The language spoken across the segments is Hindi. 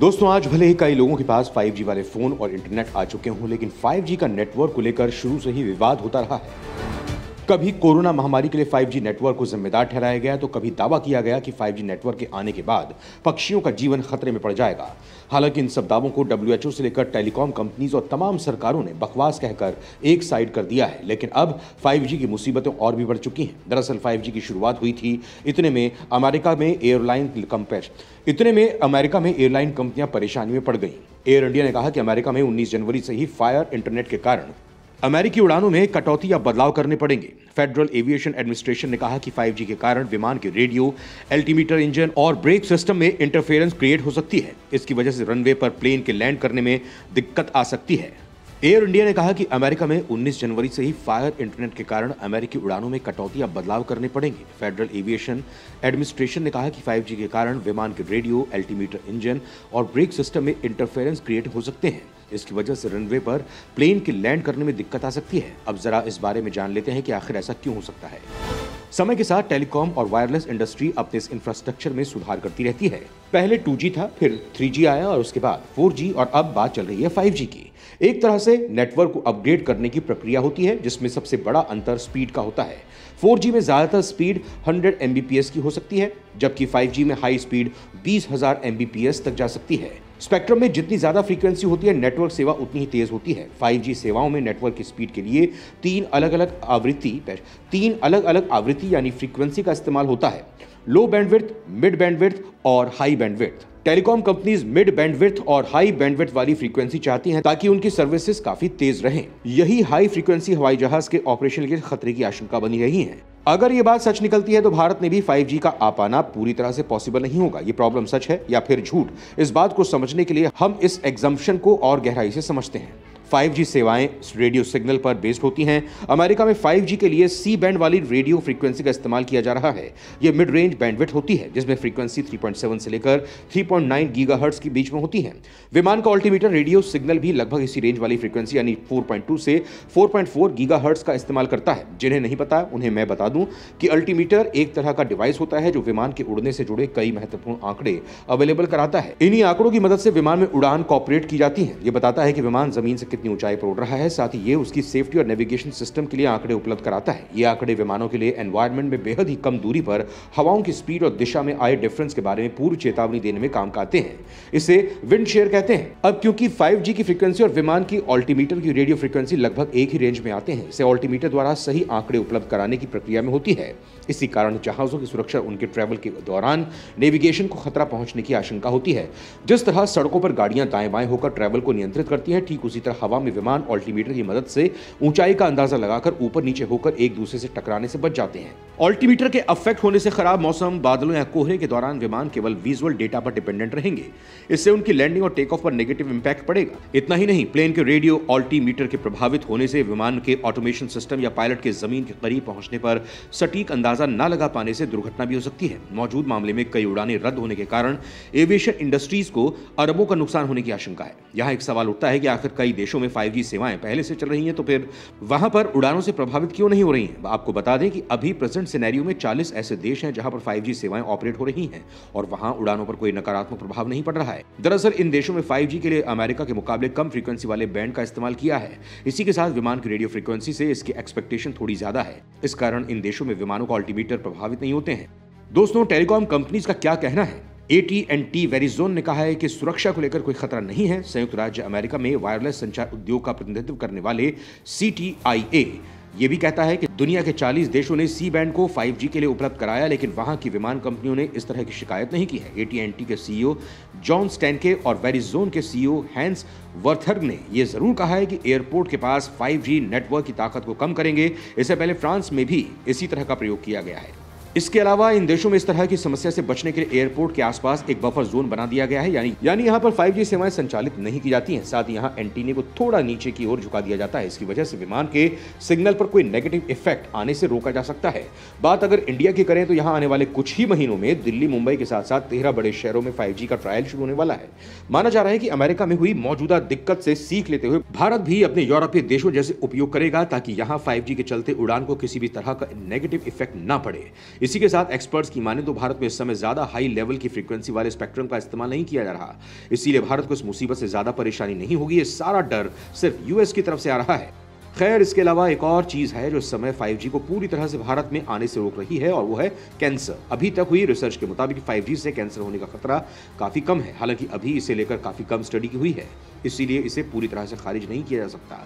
दोस्तों, आज भले ही कई लोगों के पास 5G वाले फोन और इंटरनेट आ चुके हों, लेकिन 5G का नेटवर्क को लेकर शुरू से ही विवाद होता रहा है। कभी कोरोना महामारी के लिए 5G नेटवर्क को जिम्मेदार ठहराया गया, तो कभी दावा किया गया कि 5G नेटवर्क के आने के बाद पक्षियों का जीवन खतरे में पड़ जाएगा। हालांकि इन सब दावों को WHO से लेकर टेलीकॉम कंपनीज और तमाम सरकारों ने बकवास कहकर एक साइड कर दिया है। लेकिन अब 5G की मुसीबतें और भी बढ़ चुकी हैं। दरअसल 5G की शुरुआत हुई थी, इतने में अमेरिका में एयरलाइन कंपनियां परेशानी में पड़ गईं। एयर इंडिया ने कहा कि अमेरिका में 19 जनवरी से ही फायर इंटरनेट के कारण अमेरिकी उड़ानों में कटौती या बदलाव करने पड़ेंगे। फेडरल एविएशन एडमिनिस्ट्रेशन ने कहा कि 5G के कारण विमान के रेडियो, अल्टीमीटर इंजन और ब्रेक सिस्टम में इंटरफेरेंस क्रिएट हो सकती है। इसकी वजह से रनवे पर प्लेन के लैंड करने में दिक्कत आ सकती है। एयर इंडिया ने कहा कि अमेरिका में 19 जनवरी से ही फायर इंटरनेट के कारण अमेरिकी उड़ानों में कटौती या बदलाव करने पड़ेंगे। फेडरल एविएशन एडमिनिस्ट्रेशन ने कहा कि 5G के कारण विमान के रेडियो, अल्टीमीटर इंजन और ब्रेक सिस्टम में इंटरफेरेंस क्रिएट हो सकते हैं। इसकी वजह से रनवे पर प्लेन के लैंड करने में दिक्कत आ सकती है। अब जरा इस बारे में जान लेते हैं कि आखिर ऐसा क्यों हो सकता है। समय के साथ टेलीकॉम और वायरलेस इंडस्ट्री अपने इस इंफ्रास्ट्रक्चर में सुधार करती रहती है। पहले 2G था, फिर 3G आया और उसके बाद 4G और अब बात चल रही है 5G की। एक तरह से नेटवर्क को अपग्रेड करने की प्रक्रिया होती है, जिसमें सबसे बड़ा अंतर स्पीड का होता है। 4G में ज्यादातर स्पीड 100 Mbps की हो सकती है, जबकि 5G में हाई स्पीड 20,000 Mbps तक जा सकती है। स्पेक्ट्रम में जितनी ज्यादा फ्रीक्वेंसी होती है, नेटवर्क सेवा उतनी ही तेज होती है। 5G सेवाओं में नेटवर्क की स्पीड के लिए तीन अलग अलग आवृत्ति यानी फ्रीक्वेंसी का इस्तेमाल होता है: लो बैंडविड्थ, मिड बैंडविड्थ और high bandwidth. Telecom companies mid bandwidth और हाई बैंडविड्थ वाली फ्रीक्वेंसी चाहती हैं ताकि उनकी सर्विसेज काफी तेज रहें। यही हाई फ्रीक्वेंसी हवाई जहाज के ऑपरेशन के खतरे की आशंका बनी रही है। अगर ये बात सच निकलती है तो भारत में भी 5G का आ पाना पूरी तरह से पॉसिबल नहीं होगा। ये प्रॉब्लम सच है या फिर झूठ, इस बात को समझने के लिए हम इस एग्जम्पशन को और गहराई से समझते हैं। 5G सेवाएं रेडियो सिग्नल पर बेस्ड होती हैं। अमेरिका में 5G के लिए सी बैंड वाली रेडियो फ्रीक्वेंसी का इस्तेमाल किया जा रहा है। यह मिड रेंज बैंडविड्थ होती है, जिसमें फ्रीक्वेंसी 3.7 से लेकर 3.9 गीगाहर्ट्ज के बीच में होती है। विमान का अल्टीमीटर रेडियो सिग्नल भी लगभग इसी रेंज वाली फ्रीक्वेंसी यानी 4.2 से 4.4 गीगाहर्ट्ज का इस्तेमाल करता है। जिन्हें नहीं पता उन्हें मैं बता दूं कि अल्टीमीटर एक तरह का डिवाइस होता है जो विमान के उड़ने से जुड़े कई महत्वपूर्ण आंकड़े अवेलेबल कराता है। इन्हीं आंकड़ों की मदद से विमान में उड़ान कॉपरेट की जाती है। यह बताता है कि विमान जमीन से कितनी ऊंचाई पर उड़ रहा है, साथ ही ये उसकी सेफ्टी और नेविगेशन सिस्टम के लिए आंकड़े उपलब्ध कराता है। ये आंकड़े विमानों के लिए एनवायरनमेंट में बेहद ही कम दूरी पर हवाओं की स्पीड और दिशा में आए डिफरेंस के बारे में पूर्व चेतावनी देने में काम आते हैं। इसे विंड शेयर कहते हैं। अब क्योंकि 5G की फ्रीक्वेंसी और विमान की अल्टीमीटर की रेडियो फ्रीक्वेंसी लगभग एक ही रेंज में आते हैं, इसे अल्टीमीटर द्वारा सही आंकड़े उपलब्ध कराने की प्रक्रिया में होती है। इसी कारण जहाजों की सुरक्षा उनके ट्रैवल के दौरान नेविगेशन को खतरा पहुंचने की आशंका होती है। जिस तरह सड़कों पर गाड़ियां दाएं बाएं होकर ट्रैवल को नियंत्रित करती हैं, ठीक उसी तरह हवा में विमान अल्टीमीटर की मदद से ऊंचाई का अंदाजा लगाकर ऊपर नीचे होकर एक दूसरे से टकराने से बच जाते हैं। अल्टीमीटर के अफेक्ट होने से खराब मौसम, बादलों या कोहरे के दौरान विमान केवल विजुअल डेटा पर डिपेंडेंट रहेंगे। इससे उनकी लैंडिंग और टेक ऑफ पर नेगेटिव इंपैक्ट पड़ेगा। इतना ही नहीं, प्लेन के रेडियो अल्टीमीटर के प्रभावित होने से विमान के ऑटोमेशन सिस्टम या पायलट के जमीन के करीब पहुंचने पर सटीक अंदाजा न लगा पाने से दुर्घटना भी हो सकती है। मौजूद मामले में कई उड़ानें रद्द होने के कारण एविएशन इंडस्ट्रीज को अरबों का नुकसान होने की आशंका है। यहां एक सवाल उठता है कि आखिर कई देशों में 5G सेवाएं पहले से चल रही हैं, तो फिर वहां पर उड़ानों से प्रभावित क्यों नहीं हो रही हैं? आपको बता दें कि अभी प्रेजेंट सिनेरियो में 40 ऐसे देश हैं जहां पर 5G सेवाएं ऑपरेट हो रही हैं और वहां उड़ानों पर कोई नकारात्मक प्रभाव नहीं पड़ रहा है। दरअसल इन देशों में 5G के लिए अमेरिका के मुकाबले कम फ्रीक्वेंसी वाले बैंड का इस्तेमाल किया है। इसी के साथ विमान की रेडियो फ्रीक्वेंसी से इसकी एक्सपेक्टेशन थोड़ी ज्यादा है। इस कारण इन देशों में विमानों का अल्टीमीटर प्रभावित नहीं होते हैं। दोस्तों, टेलीकॉम कंपनीज का क्या कहना है? AT&T वेरिजोन ने कहा है कि सुरक्षा को लेकर कोई खतरा नहीं है। संयुक्त राज्य अमेरिका में वायरलेस संचार उद्योग का प्रतिनिधित्व करने वाले CTIA ये भी कहता है कि दुनिया के 40 देशों ने सी बैंड को 5G के लिए उपलब्ध कराया, लेकिन वहां की विमान कंपनियों ने इस तरह की शिकायत नहीं की है। AT&T के CEO जॉन स्टैनके और वेरिजोन के CEO हैंस वर्थर्ग ने यह जरूर कहा है कि एयरपोर्ट के पास 5G नेटवर्क की ताकत को कम करेंगे। इससे पहले फ्रांस में भी इसी तरह का प्रयोग किया गया है। इसके अलावा इन देशों में इस तरह की समस्या से बचने के लिए एयरपोर्ट के आसपास एक बफर जोन बना दिया गया है, यानी यहाँ पर 5G सेवाएं संचालित नहीं की जाती हैं। साथ ही यहाँ एंटीने को थोड़ा नीचे की ओर झुका दिया जाता है। इसकी वजह से विमान के सिग्नल पर कोई नेगेटिव इफेक्ट आने से रोका जा सकता है। बात अगर इंडिया की करें तो यहाँ आने वाले कुछ ही महीनों में दिल्ली, मुंबई के साथ साथ 13 बड़े शहरों में 5G का ट्रायल शुरू होने वाला है। माना जा रहा है कि अमेरिका में हुई मौजूदा दिक्कत से सीख लेते हुए भारत भी अपने यूरोपीय देशों जैसे उपयोग करेगा, ताकि यहाँ 5G के चलते उड़ान को किसी भी तरह का नेगेटिव इफेक्ट ना पड़े। इसी के साथ एक्सपर्ट्स की माने तो भारत में इस समय ज्यादा हाई लेवल की फ्रीक्वेंसी वाले स्पेक्ट्रम का इस्तेमाल नहीं किया जा रहा, इसीलिए भारत को इस मुसीबत से ज्यादा परेशानी नहीं होगी। ये सारा डर सिर्फ यूएस की तरफ से आ रहा है। खैर, इसके अलावा एक और चीज है जो इस समय 5G को पूरी तरह से भारत में आने से रोक रही है, और वो है कैंसर। अभी तक हुई रिसर्च के मुताबिक 5G से कैंसर होने का खतरा काफी कम है। हालांकि अभी इसे लेकर काफी कम स्टडी की हुई है, इसीलिए इसे पूरी तरह से खारिज नहीं किया जा सकता।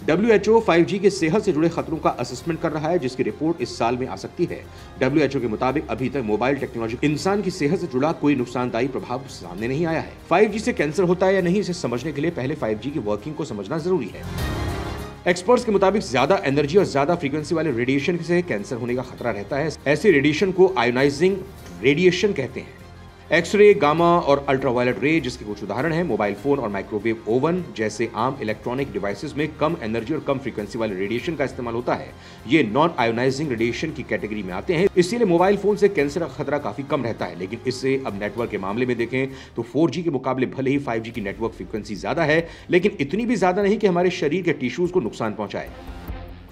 WHO 5G के सेहत से जुड़े खतरों का असेसमेंट कर रहा है, जिसकी रिपोर्ट इस साल में आ सकती है। WHO के मुताबिक अभी तक मोबाइल टेक्नोलॉजी इंसान की सेहत से जुड़ा कोई नुकसानदायी प्रभाव सामने नहीं आया है। 5G से कैंसर होता है या नहीं, इसे समझने के लिए पहले 5G की वर्किंग को समझना जरूरी है। एक्सपर्ट्स के मुताबिक ज्यादा एनर्जी और ज्यादा फ्रीक्वेंसी वाले रेडिएशन से कैंसर होने का खतरा रहता है। ऐसे रेडिएशन को आयोनाइजिंग रेडिएशन कहते हैं। एक्सरे, गामा और अल्ट्रावायलेट रे, जिसके कुछ उदाहरण हैं मोबाइल फोन और माइक्रोवेव ओवन जैसे आम इलेक्ट्रॉनिक डिवाइसेस में कम एनर्जी और कम फ्रीक्वेंसी वाले रेडिएशन का इस्तेमाल होता है। ये नॉन आयोनाइजिंग रेडिएशन की कैटेगरी में आते हैं, इसीलिए मोबाइल फोन से कैंसर का खतरा काफी कम रहता है। लेकिन इससे अब नेटवर्क के मामले में देखें तो 4G के मुकाबले भले ही 5G की नेटवर्क फ्रीक्वेंसी ज्यादा है, लेकिन इतनी भी ज्यादा नहीं कि हमारे शरीर के टिश्यूज को नुकसान पहुंचाए।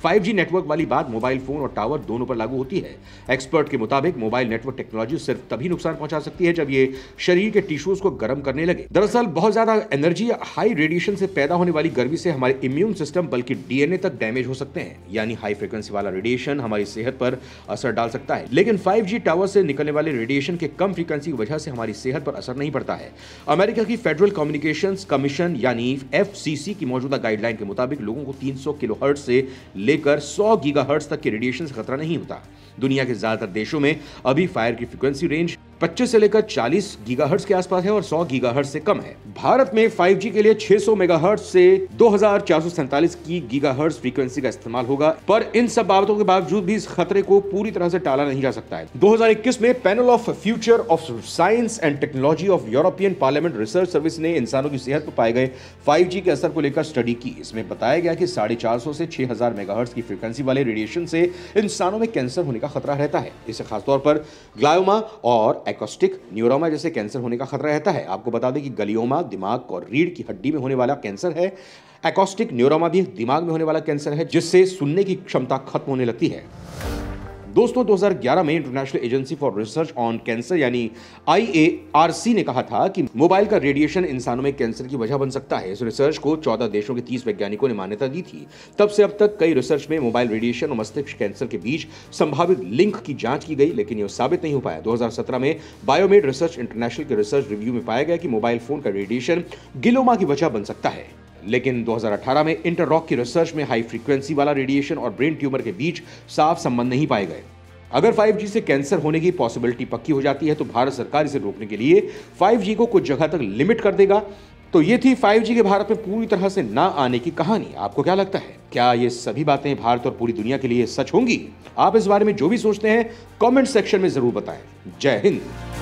5G नेटवर्क वाली बात मोबाइल फोन और टावर दोनों पर लागू होती है। एक्सपर्ट के मुताबिक मोबाइल नेटवर्क टेक्नोलॉजी सिर्फ तभी नुकसान पहुंचा सकती है जब ये शरीर के टिश्यूज को गर्म करने लगे। दरअसल बहुत ज्यादा एनर्जी या हाई रेडिएशन से पैदा होने वाली गर्मी से हमारे इम्यून सिस्टम बल्कि DNA तक डैमेज हो सकते हैं, यानी हाई फ्रीक्वेंसी वाला रेडिएशन हमारी सेहत पर असर डाल सकता है। लेकिन 5G टावर से निकलने वाले रेडिएशन के कम फ्रीक्वेंसी की वजह से हमारी सेहत पर असर नहीं पड़ता है। अमेरिका की फेडरल कम्युनिकेशंस कमीशन यानी FCC की मौजूदा गाइडलाइन के मुताबिक लोगों को 300 किलोहर्ट्ज से लेकर 100 गीगाहर्ट्ज तक के रेडिएशन से खतरा नहीं होता। दुनिया के ज्यादातर देशों में अभी फायर की फ्रीक्वेंसी रेंज 25 से लेकर 40 गीगाहर्ट्ज के आसपास है और 100 गीगाहर्ट्ज से कम है। भारत में 5G के लिए 600 मेगाहर्ट्ज से 2447 की गीगाहर्ट्ज फ्रीक्वेंसी का इस्तेमाल होगा, पर इन सब बाबतों के बावजूद भी इस खतरे को पूरी तरह से टाला नहीं जा सकता है। 2021 में panel of future of science and technology of European parliament research service ने इंसानों की सेहत पर पाए गए 5G के असर को लेकर स्टडी की। इसमें बताया गया कि 450 से 6000 मेगाहर्ट्ज की फ्रीक्वेंसी वाले रेडिएशन से इंसानों में कैंसर होने का खतरा रहता है। इससे खासतौर पर ग्लायोमा और एक्रोस्टिक न्यूरोमा जैसे कैंसर होने का खतरा रहता है। आपको बता दें कि ग्लियोमा दिमाग और रीढ़ की हड्डी में होने वाला कैंसर है। एक्रोस्टिक न्यूरोमा भी दिमाग में होने वाला कैंसर है, जिससे सुनने की क्षमता खत्म होने लगती है। दोस्तों, 2011 में international agency for research on cancer यानी IARC ने कहा था कि मोबाइल का रेडिएशन इंसानों में कैंसर की वजह बन सकता है। इस रिसर्च को 14 देशों के 30 वैज्ञानिकों ने मान्यता दी थी। तब से अब तक कई रिसर्च में मोबाइल रेडिएशन और मस्तिष्क कैंसर के बीच संभावित लिंक की जांच की गई, लेकिन यह साबित नहीं हो पाया। 2017 में बायोमेड रिसर्च इंटरनेशनल के रिसर्च रिव्यू में पाया गया कि मोबाइल फोन का रेडिएशन गिलोमा की वजह बन सकता है। लेकिन 2018 में इंटररॉक की रिसर्च में हाई फ्रीक्वेंसी वाला रेडिएशन और ब्रेन ट्यूमर के बीच साफ संबंध नहीं पाए गए। अगर 5G से कैंसर होने की पॉसिबिलिटी पक्की हो जाती है तो भारत सरकार इसे रोकने के लिए 5G को कुछ जगह तक लिमिट कर देगा। तो ये थी 5G के भारत में पूरी तरह से ना आने की कहानी। आपको क्या लगता है, क्या ये सभी बातें भारत और पूरी दुनिया के लिए सच होंगी? आप इस बारे में जो भी सोचते हैं कमेंट सेक्शन में जरूर बताएं। जय हिंद।